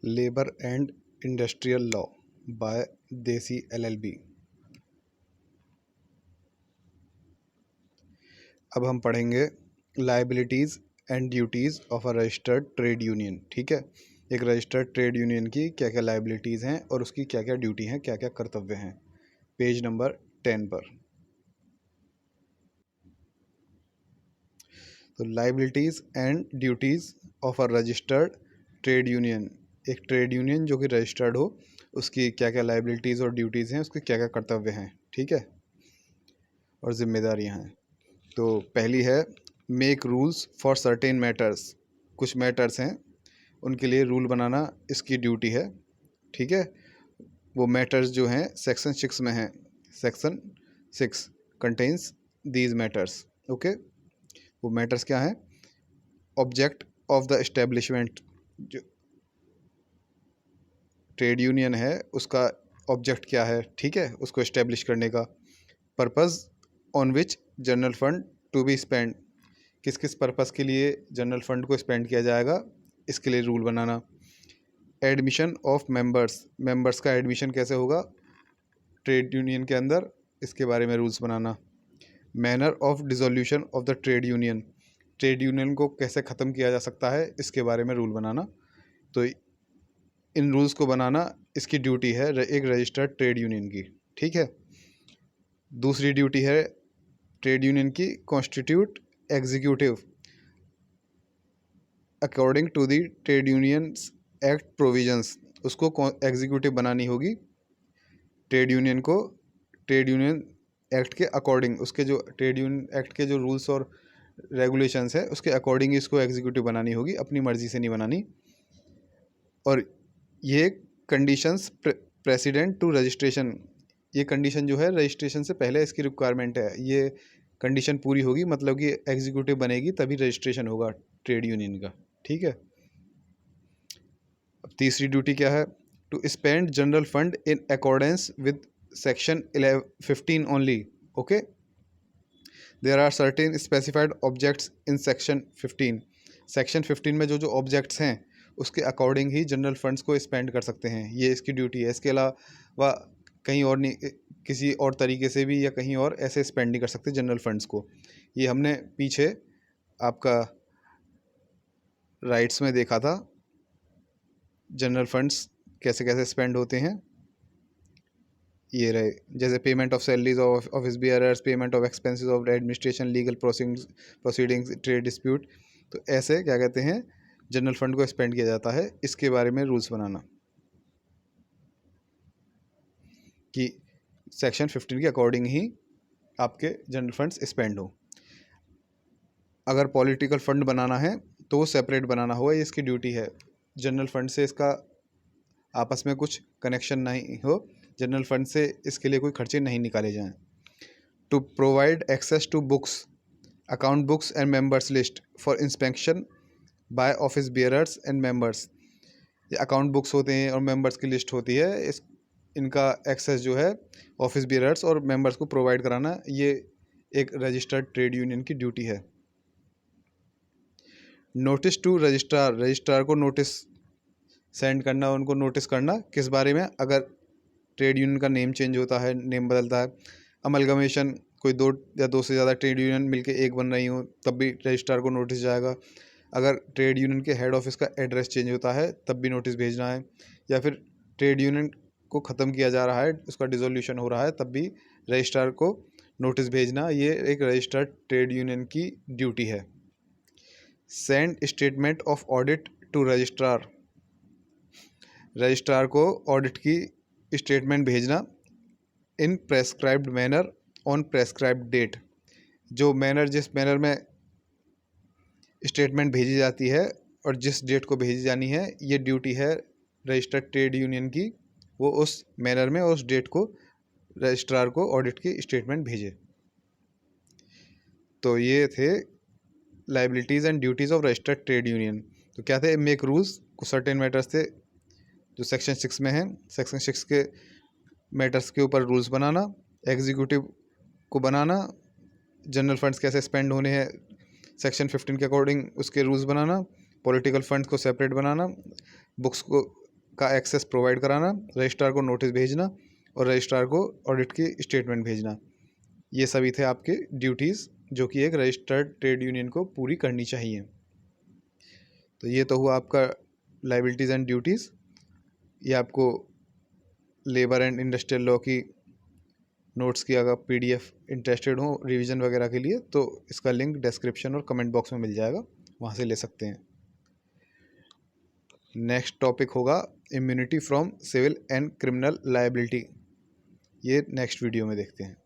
Labour and industrial law by देसी LLB। अब हम पढ़ेंगे liabilities and duties of a registered trade union. ठीक है, एक रजिस्टर्ड ट्रेड यूनियन की क्या क्या लाइबिलिटीज़ हैं और उसकी क्या क्या ड्यूटी हैं, क्या क्या कर्तव्य हैं। पेज नंबर 10 पर। तो liabilities and duties of a registered trade union, एक ट्रेड यूनियन जो कि रजिस्टर्ड हो उसकी क्या क्या लाइबिलिटीज़ और ड्यूटीज़ हैं, उसके क्या क्या कर्तव्य हैं। ठीक है, और जिम्मेदारियां हैं। तो पहली है make rules for certain matters, कुछ मैटर्स हैं उनके लिए रूल बनाना इसकी ड्यूटी है। ठीक है, वो मैटर्स जो हैं सेक्शन 6 में हैं। Section 6 contains these matters. Okay, वो मैटर्स क्या हैं? ऑब्जेक्ट ऑफ द एस्टेब्लिशमेंट, जो ट्रेड यूनियन है उसका ऑब्जेक्ट क्या है, ठीक है, उसको एस्टेब्लिश करने का। Purpose on which general fund to be spend, किस किस पर्पज़ के लिए जनरल फंड को स्पेंड किया जाएगा, इसके लिए rule banana. Admission of members, members का एडमिशन कैसे होगा ट्रेड यूनियन के अंदर, इसके बारे में rules banana. Manner of dissolution of the trade union, trade union को कैसे ख़त्म किया जा सकता है, इसके बारे में रूल बनाना। तो इन रूल्स को बनाना इसकी ड्यूटी है एक रजिस्टर्ड ट्रेड यूनियन की। ठीक है, दूसरी ड्यूटी है ट्रेड यूनियन की constitute executive according to the trade unions act provisions, उसको एग्जीक्यूटिव बनानी होगी ट्रेड यूनियन को, ट्रेड यूनियन एक्ट के अकॉर्डिंग, उसके जो ट्रेड यूनियन एक्ट के जो रूल्स और रेगुलेशंस है उसके अकॉर्डिंग इसको एग्जीक्यूटिव बनानी होगी, अपनी मर्ज़ी से नहीं बनानी। और ये कंडीशंस प्रेसिडेंट टू रजिस्ट्रेशन, ये कंडीशन जो है रजिस्ट्रेशन से पहले इसकी रिक्वायरमेंट है, ये कंडीशन पूरी होगी मतलब कि एग्जीक्यूटिव बनेगी तभी रजिस्ट्रेशन होगा ट्रेड यूनियन का। ठीक है, अब तीसरी ड्यूटी क्या है? To spend general fund in accordance with section 15 only. Okay, there are certain specified objects in section 15, section 15 में जो जो ऑब्जेक्ट्स हैं उसके अकॉर्डिंग ही जनरल फंड्स को स्पेंड कर सकते हैं, ये इसकी ड्यूटी है। इसके अलावा कहीं और नहीं, किसी और तरीके से भी या कहीं और ऐसे स्पेंड नहीं कर सकते जनरल फंड्स को। ये हमने पीछे आपका राइट्स में देखा था जनरल फंड्स कैसे कैसे स्पेंड होते हैं। ये रहे, जैसे payment of salaries of office bearers, payment of expenses of administration, legal proceedings, trade dispute. तो ऐसे क्या कहते हैं जनरल फंड को स्पेंड किया जाता है, इसके बारे में रूल्स बनाना कि सेक्शन 15 के अकॉर्डिंग ही आपके जनरल फंड्स स्पेंड हो। अगर पॉलिटिकल फंड बनाना है तो वो सेपरेट बनाना होगा, ये इसकी ड्यूटी है। जनरल फंड से इसका आपस में कुछ कनेक्शन नहीं हो, जनरल फंड से इसके लिए कोई खर्चे नहीं निकाले जाएं। To provide access to books, account books and members list for inspection by office bearers and members, ये अकाउंट बुक्स होते हैं और मेंबर्स की लिस्ट होती है, इस इनका एक्सेस जो है ऑफिस बियरर्स और मेंबर्स को प्रोवाइड कराना, ये एक रजिस्टर्ड ट्रेड यूनियन की ड्यूटी है। नोटिस टू रजिस्ट्रार, रजिस्ट्रार को नोटिस सेंड करना, उनको नोटिस करना किस बारे में? अगर ट्रेड यूनियन का नेम चेंज होता है, नेम बदलता है, अमलगमेशन, कोई दो या दो से ज़्यादा ट्रेड यूनियन मिलके एक बन रही हो तब भी रजिस्ट्रार को नोटिस जाएगा। अगर ट्रेड यूनियन के हेड ऑफिस का एड्रेस चेंज होता है तब भी नोटिस भेजना है, या फिर ट्रेड यूनियन को ख़त्म किया जा रहा है, उसका डिसोल्यूशन हो रहा है, तब भी रजिस्ट्रार को नोटिस भेजना, ये एक रजिस्टर्ड ट्रेड यूनियन की ड्यूटी है। Send statement of audit to registrar, registrar को ऑडिट की स्टेटमेंट भेजना in prescribed manner on prescribed date, जो मैनर, जिस मैनर में स्टेटमेंट भेजी जाती है और जिस डेट को भेजी जानी है, ये ड्यूटी है रजिस्टर्ड ट्रेड यूनियन की, वो उस मैनर में और उस डेट को रजिस्ट्रार को ऑडिट की स्टेटमेंट भेजे। तो ये थे liabilities and duties of registered trade union. तो क्या थे? मेक रूल्स, कुछ सर्टेन मैटर्स थे जो सेक्शन 6 में है, सेक्शन 6 के मैटर्स के ऊपर रूल्स बनाना, एग्जीक्यूटिव को बनाना, जनरल फंड्स कैसे स्पेंड होने हैं सेक्शन 15 के अकॉर्डिंग उसके रूल्स बनाना, पॉलिटिकल फंड्स को सेपरेट बनाना, बुक्स को का एक्सेस प्रोवाइड कराना, रजिस्ट्रार को नोटिस भेजना और रजिस्ट्रार को ऑडिट की स्टेटमेंट भेजना। ये सभी थे आपके ड्यूटीज़ जो कि एक रजिस्टर्ड ट्रेड यूनियन को पूरी करनी चाहिए। तो ये तो हुआ आपका लायबिलिटीज़ एंड ड्यूटीज़। ये आपको लेबर एंड इंडस्ट्रियल लॉ की नोट्स की अगर पीडीएफ इंटरेस्टेड हो रिवीजन वगैरह के लिए तो इसका लिंक डिस्क्रिप्शन और कमेंट बॉक्स में मिल जाएगा, वहाँ से ले सकते हैं। नेक्स्ट टॉपिक होगा immunity from civil and criminal liability. ये नेक्स्ट वीडियो में देखते हैं।